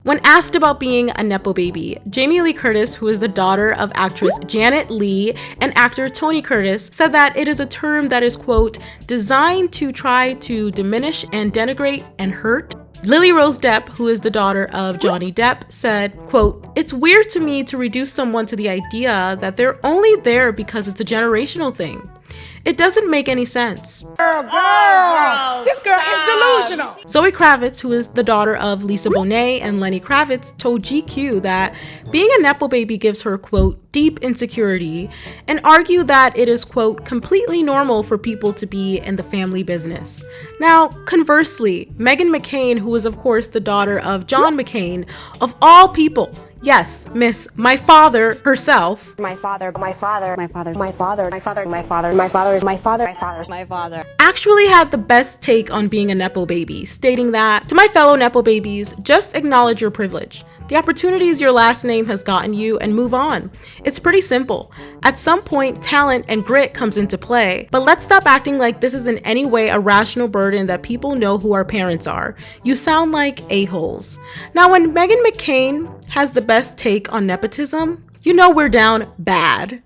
When asked about being a Nepo baby, Jamie Lee Curtis, who is the daughter of actress Janet Leigh and actor Tony Curtis, said that it is a term that is, quote, designed to try to diminish and denigrate and hurt. Lily Rose Depp, who is the daughter of Johnny Depp, said, quote, it's weird to me to reduce someone to the idea that they're only there because it's a generational thing. It doesn't make any sense. Girl. This girl is delusional. Zoe Kravitz, who is the daughter of Lisa Bonet and Lenny Kravitz, told GQ that being a Nepo baby gives her, quote, deep insecurity, and argued that it is, quote, completely normal for people to be in the family business. Now, conversely, Meghan McCain, who is of course the daughter of John McCain, of all people, yes, Miss My Father herself. My father Actually had the best take on being a Nepo baby, stating that, to my fellow Nepo babies, just acknowledge your privilege, the opportunities your last name has gotten you, and move on. It's pretty simple. At some point, talent and grit comes into play, but let's stop acting like this is in any way a rational burden that people know who our parents are. You sound like a-holes. Now, when Meghan McCain has the best take on nepotism, you know we're down bad.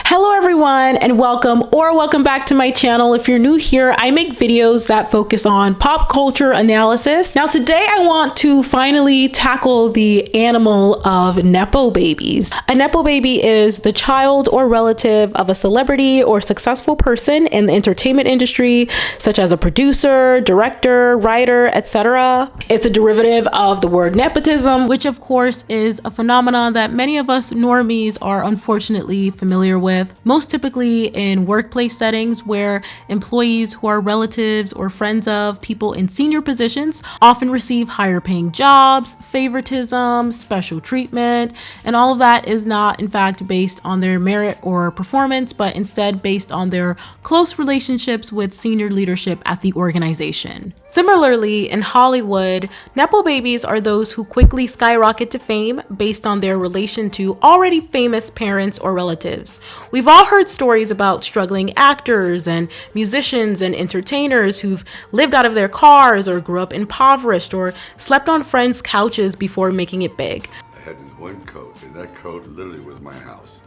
Hello everyone, and welcome back to my channel. If you're new here, I make videos that focus on pop culture analysis. Now today I want to finally tackle the animal of Nepo babies. A Nepo baby is the child or relative of a celebrity or successful person in the entertainment industry, such as a producer, director, writer, etc. It's a derivative of the word nepotism, which of course is a phenomenon that many of us normies are unfortunately familiar with. Most typically in workplace settings where employees who are relatives or friends of people in senior positions often receive higher paying jobs, favoritism, special treatment, and all of that is not in fact based on their merit or performance, but instead based on their close relationships with senior leadership at the organization. Similarly, in Hollywood, Nepo babies are those who quickly skyrocket to fame based on their relation to already famous parents or relatives. We've all heard stories about struggling actors and musicians and entertainers who've lived out of their cars or grew up impoverished or slept on friends' couches before making it big. I had this one coat, and that coat literally was my house.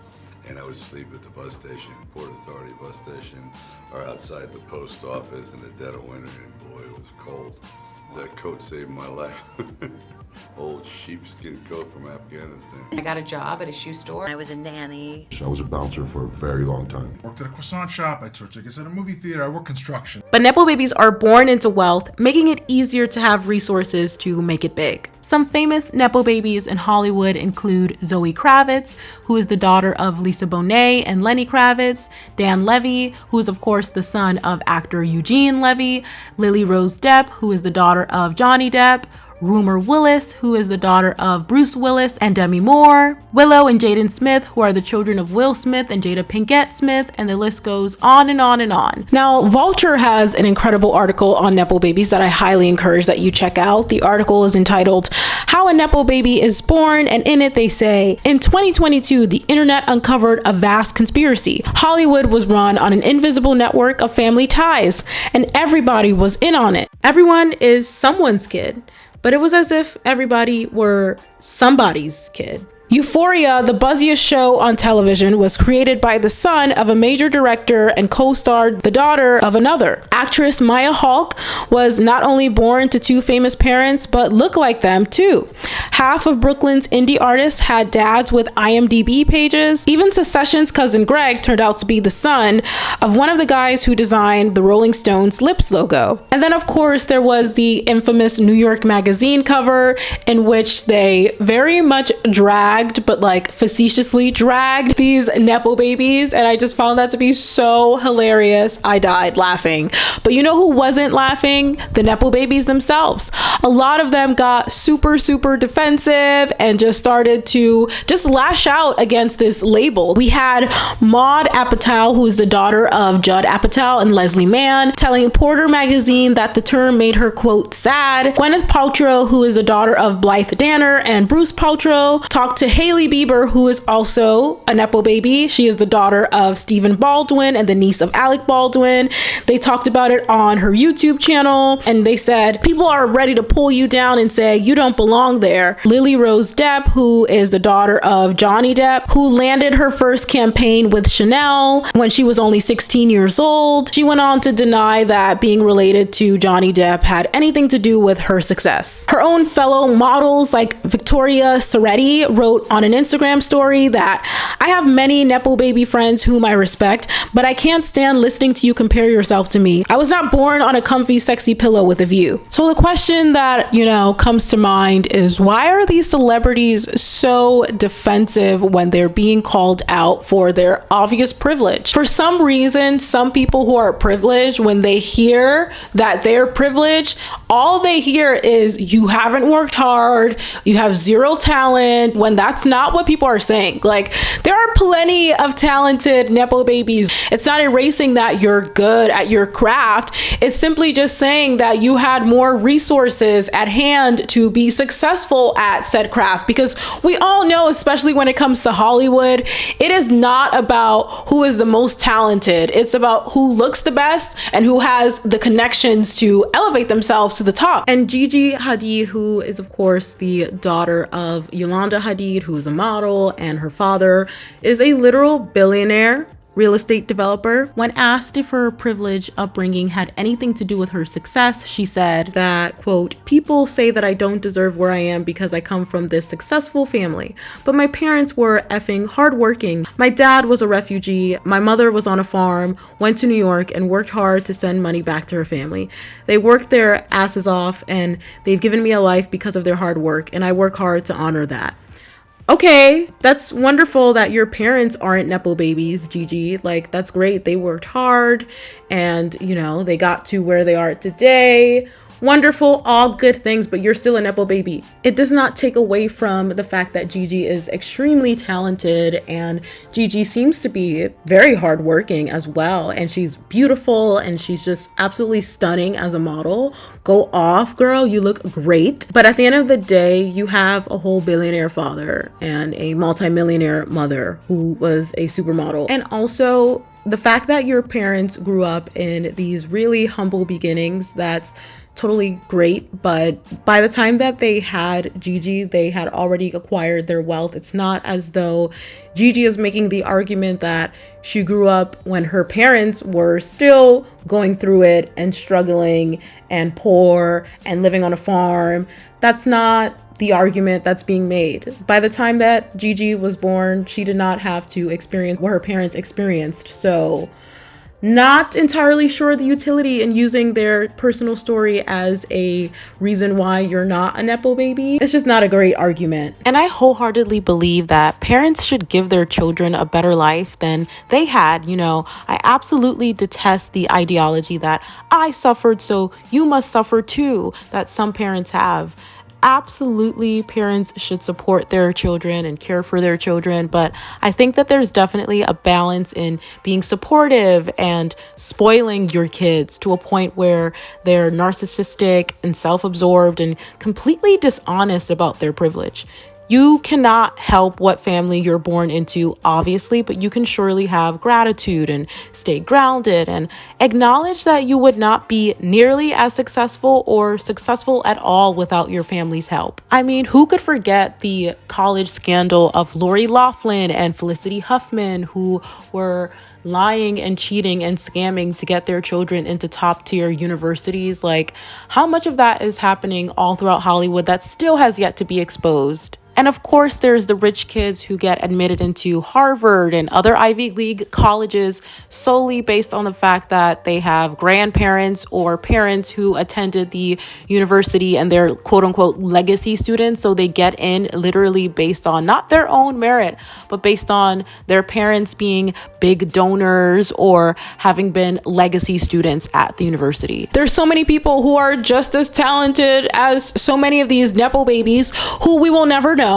And I would sleep at the bus station, Port Authority bus station, or outside the post office in the dead of winter, and boy, it was cold. So that coat saved my life. Old sheepskin coat from Afghanistan. I got a job at a shoe store. I was a nanny. I was a bouncer for a very long time. Worked at a croissant shop, I took tickets at a movie theater, I worked construction. But Nepo babies are born into wealth, making it easier to have resources to make it big. Some famous Nepo babies in Hollywood include Zoe Kravitz, who is the daughter of Lisa Bonet and Lenny Kravitz, Dan Levy, who is of course the son of actor Eugene Levy, Lily Rose Depp, who is the daughter of Johnny Depp, Rumor Willis, who is the daughter of Bruce Willis and Demi Moore, Willow and Jaden Smith, who are the children of Will Smith and Jada Pinkett Smith, and the list goes on and on and on. Now, Vulture has an incredible article on Nepo babies that I highly encourage that you check out. The article is entitled, How a Nepo Baby is Born, and in it they say, in 2022, the internet uncovered a vast conspiracy. Hollywood was run on an invisible network of family ties, and everybody was in on it. Everyone is someone's kid. But it was as if everybody were somebody's kid. Euphoria, the buzziest show on television, was created by the son of a major director and co-starred the daughter of another. Actress Maya Hawke was not only born to two famous parents, but looked like them too. Half of Brooklyn's indie artists had dads with IMDb pages. Even Succession's cousin Greg turned out to be the son of one of the guys who designed the Rolling Stones Lips logo. And then of course there was the infamous New York Magazine cover in which they very much dragged, but like facetiously dragged, these Nepo babies, and I just found that to be so hilarious. I died laughing. But you know who wasn't laughing? The Nepo babies themselves. A lot of them got super defensive and just started to just lash out against this label. We had Maude Apatow, who is the daughter of Judd Apatow and Leslie Mann, telling Porter magazine that the term made her, quote, sad. Gwyneth Paltrow, who is the daughter of Blythe Danner and Bruce Paltrow, talked to to Hailey Bieber, who is also a Nepo baby. She is the daughter of Stephen Baldwin and the niece of Alec Baldwin. They talked about it on her YouTube channel, and they said, people are ready to pull you down and say you don't belong there. Lily Rose Depp, who is the daughter of Johnny Depp, who landed her first campaign with Chanel when she was only 16 years old. She went on to deny that being related to Johnny Depp had anything to do with her success. Her own fellow models like Victoria Soretti wrote on an Instagram story that I have many Nepo baby friends whom I respect, but I can't stand listening to you compare yourself to me. I was not born on a comfy, sexy pillow with a view. So the question that, comes to mind is, why are these celebrities so defensive when they're being called out for their obvious privilege? For some reason, some people who are privileged, when they hear that they're privileged, all they hear is you haven't worked hard, you have zero talent, when that's not what people are saying. Like, there are plenty of talented Nepo babies. It's not erasing that you're good at your craft. It's simply just saying that you had more resources at hand to be successful at said craft, because we all know, especially when it comes to Hollywood, it is not about who is the most talented. It's about who looks the best and who has the connections to elevate themselves to the top. And Gigi Hadid, who is of course the daughter of Yolanda Hadid, who is a model, and her father is a literal billionaire real estate developer. When asked if her privileged upbringing had anything to do with her success, she said that, quote, people say that I don't deserve where I am because I come from this successful family, but my parents were effing hardworking. My dad was a refugee. My mother was on a farm, went to New York and worked hard to send money back to her family. They worked their asses off and they've given me a life because of their hard work, and I work hard to honor that. Okay, that's wonderful that your parents aren't Nepo babies, Gigi. Like, that's great. They worked hard and, they got to where they are today. Wonderful, all good things, but you're still a Nepo baby. It does not take away from the fact that Gigi is extremely talented, and Gigi seems to be very hardworking as well, and she's beautiful and she's just absolutely stunning as a model. Go off, girl, you look great. But at the end of the day, you have a whole billionaire father and a multimillionaire mother who was a supermodel. And also the fact that your parents grew up in these really humble beginnings, that's totally great, but by the time that they had Gigi, they had already acquired their wealth. It's not as though Gigi is making the argument that she grew up when her parents were still going through it and struggling and poor and living on a farm. That's not the argument that's being made. By the time that Gigi was born, she did not have to experience what her parents experienced. So not entirely sure the utility in using their personal story as a reason why you're not a Nepo baby. It's just not a great argument. And I wholeheartedly believe that parents should give their children a better life than they had. I absolutely detest the ideology that I suffered, so you must suffer too, that some parents have. Absolutely, parents should support their children and care for their children, but I think that there's definitely a balance in being supportive and spoiling your kids to a point where they're narcissistic and self-absorbed and completely dishonest about their privilege. You cannot help what family you're born into, obviously, but you can surely have gratitude and stay grounded and acknowledge that you would not be nearly as successful or successful at all without your family's help. I mean, who could forget the college scandal of Lori Loughlin and Felicity Huffman, who were lying and cheating and scamming to get their children into top tier universities? Like, how much of that is happening all throughout Hollywood that still has yet to be exposed? And of course, there's the rich kids who get admitted into Harvard and other Ivy League colleges solely based on the fact that they have grandparents or parents who attended the university and they're quote unquote legacy students. So they get in literally based on not their own merit, but based on their parents being big donors or having been legacy students at the university. There's so many people who are just as talented as so many of these Nepo babies who we will never know,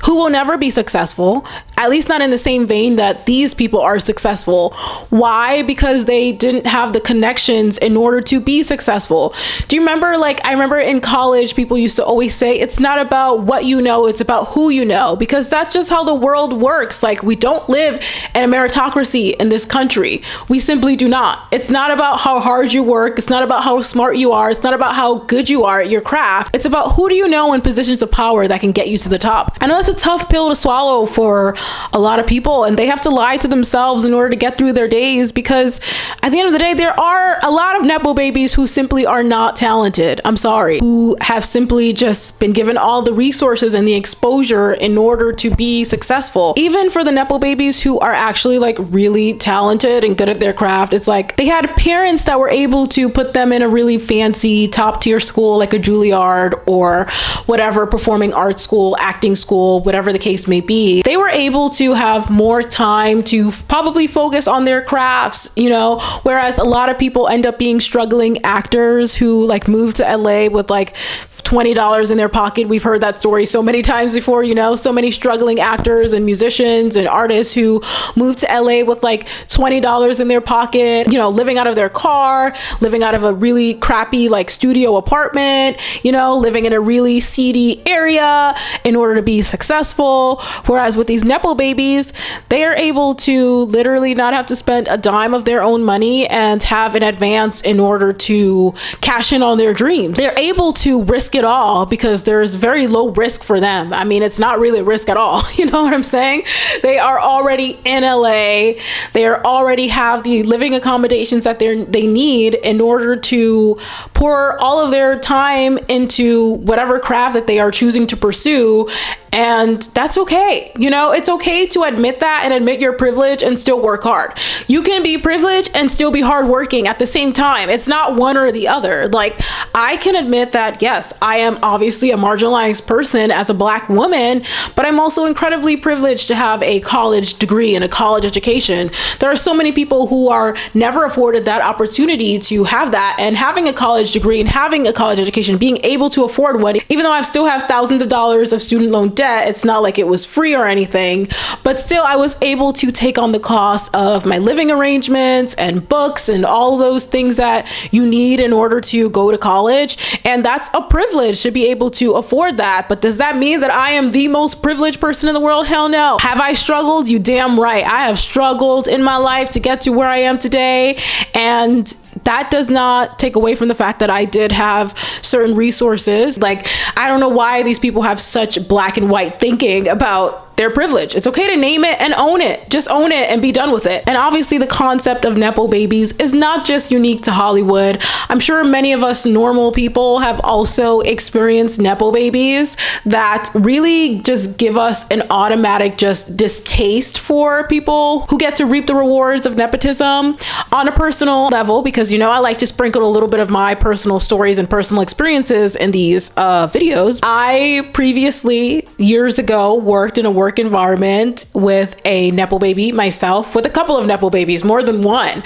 who will never be successful. at least not in the same vein that these people are successful. Why? Because they didn't have the connections in order to be successful. Do you remember, like, I remember in college, people used to always say, it's not about what you know, it's about who you know, because that's just how the world works. Like, we don't live in a meritocracy in this country. We simply do not. It's not about how hard you work. It's not about how smart you are. It's not about how good you are at your craft. It's about who do you know in positions of power that can get you to the top. I know that's a tough pill to swallow for a lot of people, and they have to lie to themselves in order to get through their days, because at the end of the day, there are a lot of Nepo babies who simply are not talented. I'm sorry. Who have simply just been given all the resources and the exposure in order to be successful. Even for the Nepo babies who are actually like really talented and good at their craft, it's like they had parents that were able to put them in a really fancy top tier school like a Juilliard or whatever, performing arts school, acting school, whatever the case may be. They were able to have more time to probably focus on their crafts, you know, whereas a lot of people end up being struggling actors who like move to LA with like $20 in their pocket. We've heard that story so many times before, you know, so many struggling actors and musicians and artists who moved to LA with like $20 in their pocket, you know, living out of their car, living out of a really crappy like studio apartment, you know, living in a really seedy area in order to be successful. Whereas with these Nepo babies, they are able to literally not have to spend a dime of their own money and have an advance in order to cash in on their dreams. They're able to risk it all because there's very low risk for them. I mean, it's not really a risk at all. You know what I'm saying? They are already in LA. They are already have the living accommodations that they need in order to pour all of their time into whatever craft that they are choosing to pursue. And that's okay. You know, it's okay to admit that and admit your privilege and still work hard. You can be privileged and still be hardworking at the same time. It's not one or the other. Like, I can admit that, yes, I am obviously a marginalized person as a Black woman, but I'm also incredibly privileged to have a college degree and a college education. There are so many people who are never afforded that opportunity to have that, and having a college degree and having a college education, being able to afford one, even though I still have thousands of dollars of student loan debt, it's not like it was free or anything, but still I was able to take on the cost of my living arrangements and books and all those things that you need in order to go to college. And that's a privilege to be able to afford that. But does that mean that I am the most privileged person in the world? Hell no. Have I struggled? You damn right. I have struggled in my life to get to where I am today. And that does not take away from the fact that I did have certain resources. Like, I don't know why these people have such black and white thinking about their privilege. It's okay to name it and own it. Just own it and be done with it. And obviously the concept of Nepo babies is not just unique to Hollywood. I'm sure many of us normal people have also experienced Nepo babies that really just give us an automatic just distaste for people who get to reap the rewards of nepotism on a personal level, because, you know, I like to sprinkle a little bit of my personal stories and personal experiences in these videos. I previously, years ago, worked in a work environment with a Nepo baby myself, with a couple of Nepo babies, more than one.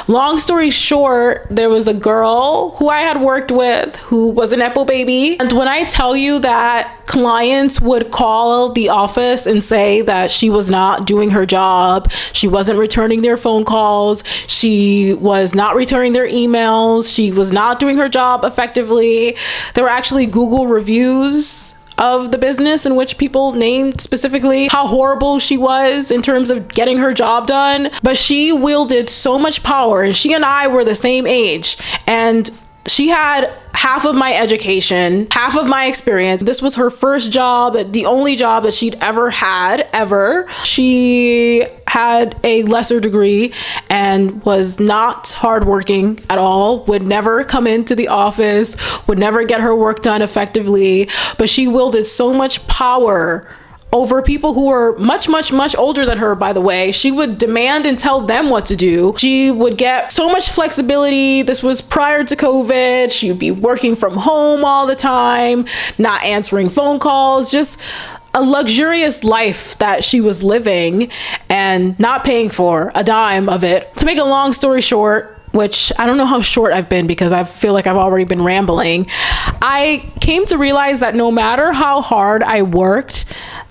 Long story short, there was a girl who I had worked with who was a Nepo baby. And when I tell you that clients would call the office and say that she was not doing her job, she wasn't returning their phone calls, she was not returning their emails, she was not doing her job effectively. There were actually Google reviews of the business in which people named specifically how horrible she was in terms of getting her job done. But she wielded so much power, and she and I were the same age, and she had half of my education, half of my experience. This was her first job, the only job that she'd ever had, ever. She had a lesser degree and was not hardworking at all, would never come into the office, would never get her work done effectively, but she wielded so much power over people who were much, much, much older than her, by the way. She would demand and tell them what to do. She would get so much flexibility. This was prior to COVID. She would be working from home all the time, not answering phone calls, just a luxurious life that she was living and not paying for a dime of it. To make a long story short, which I don't know how short I've been because I feel like I've already been rambling, I came to realize that no matter how hard I worked,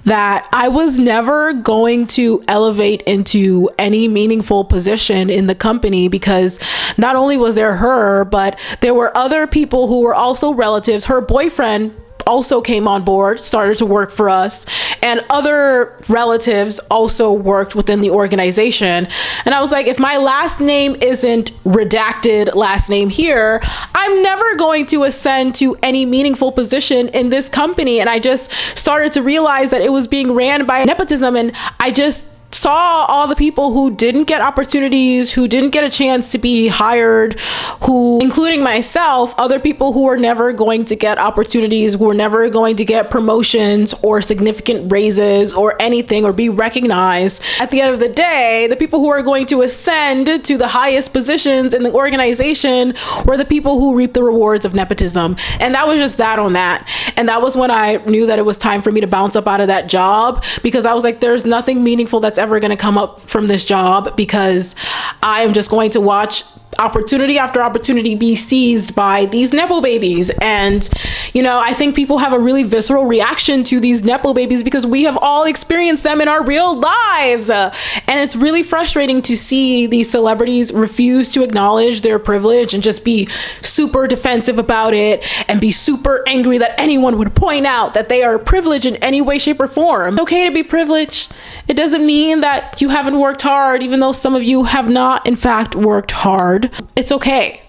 that I was never going to elevate into any meaningful position in the company, because not only was there her, but there were other people who were also relatives. Her boyfriend also came on board, started to work for us, and other relatives also worked within the organization. And I was like, if my last name isn't redacted last name here, I'm never going to ascend to any meaningful position in this company. And I just started to realize that it was being ran by nepotism, and I just saw all the people who didn't get opportunities, who didn't get a chance to be hired, who, including myself, other people who were never going to get opportunities, who were never going to get promotions or significant raises or anything or be recognized. At the end of the day, the people who are going to ascend to the highest positions in the organization were the people who reap the rewards of nepotism. And that was just that on that. And that was when I knew that it was time for me to bounce up out of that job, because I was like, there's nothing meaningful that's ever going to come up from this job, because I am just going to watch opportunity after opportunity be seized by these Nepo babies. And, you know, I think people have a really visceral reaction to these Nepo babies because we have all experienced them in our real lives. And it's really frustrating to see these celebrities refuse to acknowledge their privilege and just be super defensive about it and be super angry that anyone would point out that they are privileged in any way, shape, or form. It's okay to be privileged. It doesn't mean that you haven't worked hard, even though some of you have not, in fact, worked hard. It's okay.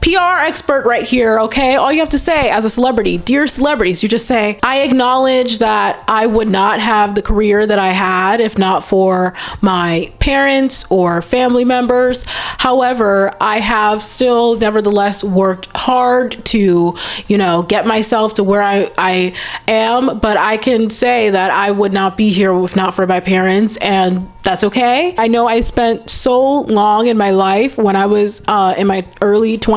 PR expert right here, okay? All you have to say as a celebrity, dear celebrities, you just say, I acknowledge that I would not have the career that I had if not for my parents or family members. However, I have still nevertheless worked hard to, you know, get myself to where I am, but I can say that I would not be here if not for my parents, and that's okay. I know I spent so long in my life when I was in my early 20s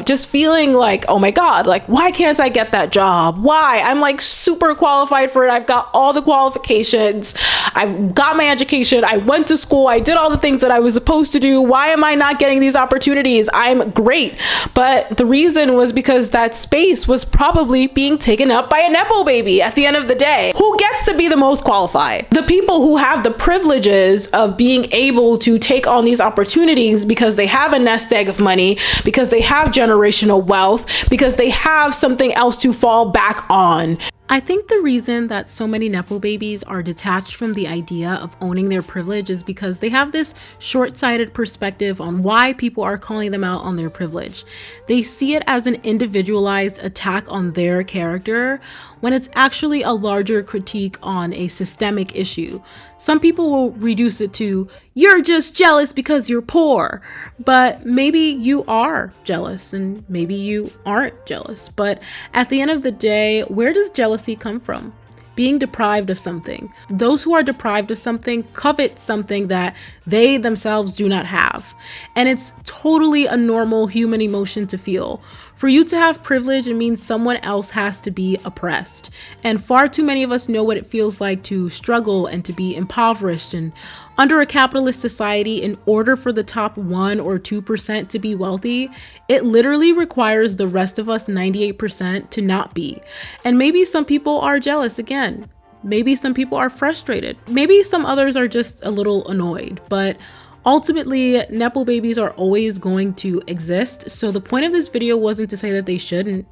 just feeling like, oh my God, like, why can't I get that job? Why? I'm like super qualified for it. I've got all the qualifications. I've got my education. I went to school. I did all the things that I was supposed to do. Why am I not getting these opportunities? I'm great. But the reason was because that space was probably being taken up by a Nepo baby at the end of the day. Who gets to be the most qualified? The people who have the privileges of being able to take on these opportunities because they have a nest egg of money, because they have generational wealth, because they have something else to fall back on. I think the reason that so many Nepo babies are detached from the idea of owning their privilege is because they have this short-sighted perspective on why people are calling them out on their privilege. They see it as an individualized attack on their character, when it's actually a larger critique on a systemic issue. Some people will reduce it to, you're just jealous because you're poor. But maybe you are jealous and maybe you aren't jealous. But at the end of the day, where does jealousy come from? Being deprived of something. Those who are deprived of something covet something that they themselves do not have. And it's totally a normal human emotion to feel. For you to have privilege, it means someone else has to be oppressed. And far too many of us know what it feels like to struggle and to be impoverished. And under a capitalist society, in order for the top 1 or 2% to be wealthy, it literally requires the rest of us 98% to not be. And maybe some people are jealous again. Maybe some people are frustrated. Maybe some others are just a little annoyed. But ultimately, Nepo babies are always going to exist. So the point of this video wasn't to say that they shouldn't.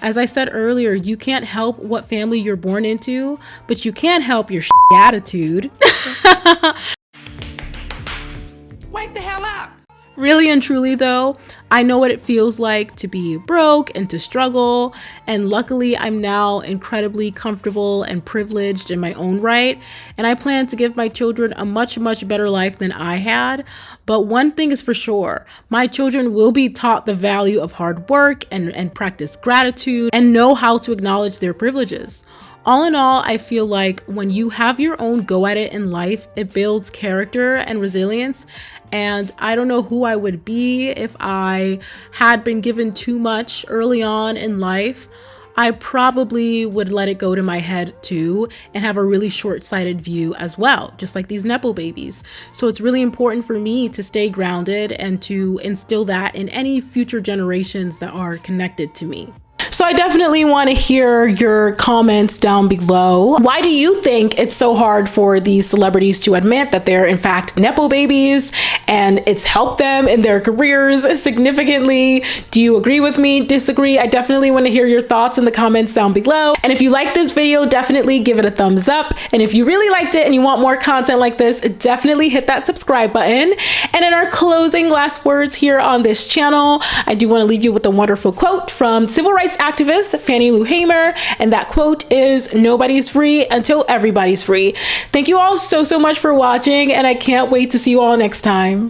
As I said earlier, you can't help what family you're born into, but you can help your attitude. Wake the hell up. Really and truly though, I know what it feels like to be broke and to struggle, and luckily I'm now incredibly comfortable and privileged in my own right, and I plan to give my children a much better life than I had. But one thing is for sure, my children will be taught the value of hard work and practice gratitude and know how to acknowledge their privileges. All in all, I feel like when you have your own go at it in life, it builds character and resilience. And I don't know who I would be if I had been given too much early on in life. I probably would let it go to my head too and have a really short-sighted view as well, just like these Nepo babies. So it's really important for me to stay grounded and to instill that in any future generations that are connected to me. So I definitely want to hear your comments down below. Why do you think it's so hard for these celebrities to admit that they're in fact Nepo babies and it's helped them in their careers significantly? Do you agree with me? Disagree? I definitely want to hear your thoughts in the comments down below. And if you like this video, definitely give it a thumbs up. And if you really liked it and you want more content like this, definitely hit that subscribe button. And in our closing last words here on this channel, I do want to leave you with a wonderful quote from civil rights activist Fannie Lou Hamer. And that quote is, "Nobody's free until everybody's free." Thank you all so much for watching, and I can't wait to see you all next time.